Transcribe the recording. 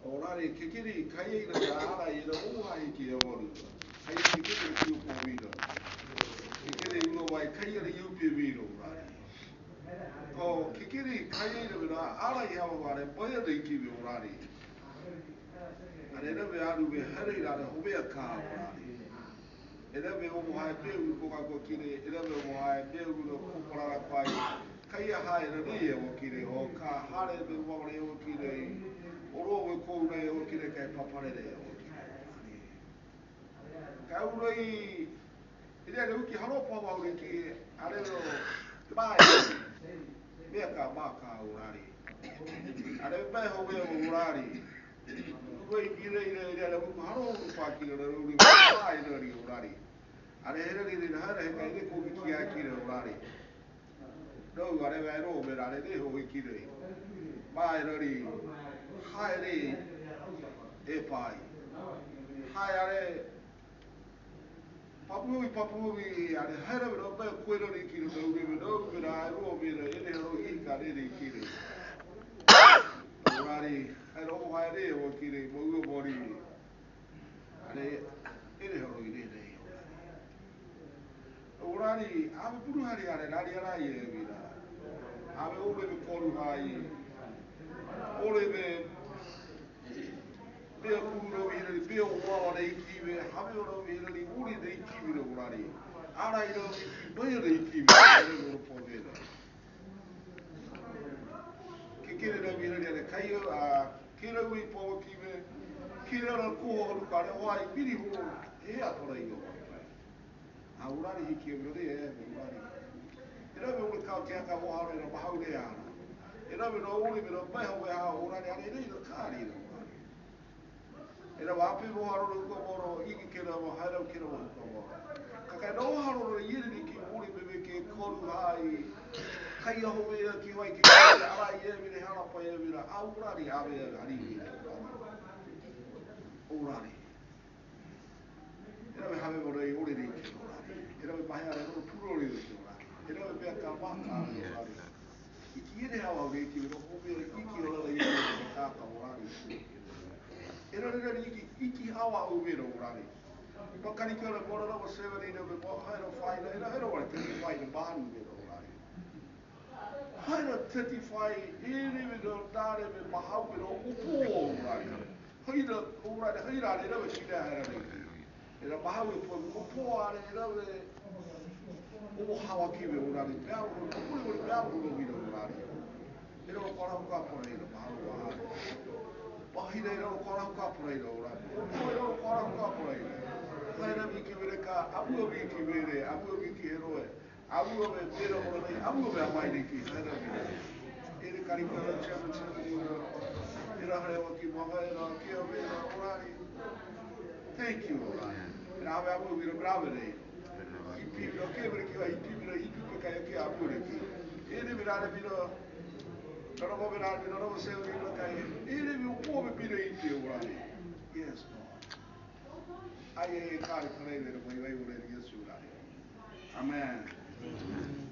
Orare kekiri kaye na ara yero uai ki oru kaye kekiri ki upomido kekiri uno wai kaye ri upibido o kekiri kaye na ara yawa wale boya de ki bi orare are na be aru be hare ra de hobe ka orare ere be o hai pe u ko ka ko kire ere be o hai pe u no ko para pai kaye hai ra ni e o kire o ka hare be o re o kire Oro we ko na o kire kai papare de o ka uroi ile le uki haro pa wa uri ki ale no ba me ka ba ka urari ale ba ho we urari uroi ile ile le uki haro pa ki le uri ba ile ri urari ale hele ri na hare ka ile ko ki ya ki le urari do ale ba ro be ale de ho ki le ba ile ri hai e pai hai are papui are hera ro ba kwero ri ki ro be ro be ra ro be re ele ro I ka ri ki ri orari ero hai re o ki ri mo go bori are ele ro I re orari ave puru hari are ra ri ara ye vi ra ave o be ko ru hai ore be Pia kuro hira pia wa re ki be habe ro hira ni uri de ki be ro rari ara iro ki boy re ki be ro po be ki kire ro hira ni kai a kire wi po ki be kire ro ko ro ka re wa I biri ho e a to re yo a urari ki be re e urari ira be uri ka ke ka wa ro ba ha ure ya ira be ro uri be ro ba ho ha urari ari re ro ka ri ro Era wapi mo haro ko moro iki kera mo haro kera mo ko mo ka no haro yiri ki uri bebe ke koru hai kai ho be ki wai ki ara ye mi hara pa ye mi ra aura ri ave ari ni urari era be have mo ri uri ri era be pa hara no puro ri era be ka ma ka urari iki ye hawa be ki ro ko be iki ro la ye ka ka urari Era iki hawa ubiro urari. No kanikora mora no severi no be hero fight era hero wa 35 the ban ubiro urari. Hero 35 iri ubiro dare be mahau ubiro upo urari. Hero urari hero era be shida era ni. Era mahau upo ari era be upo hawa kibe urari. Pau upo pau ubiro urari. Era kora ka por era mahau urari. Bahira ro kora ka prai ro ra ro kora ka prai era mi ki vere ka abu mi ki vere abu mi ki hero e abu me pero ro nei abu me mai ni ki era mi ere kari ka ro chama chama ni ro era hare wa ki mo era ki o me ro thank you era ave abu mi ro bravo nei I pi ro ke vere ki va I pi ro I pi ka ki abu re ki ere mi ra mi ro Pero mo verá, mi no se ve lo que hay. Ere mi upo me pide iti urani. Yes, Lord. Ai kare kare le mo ibai ure Yesu urani. Amen.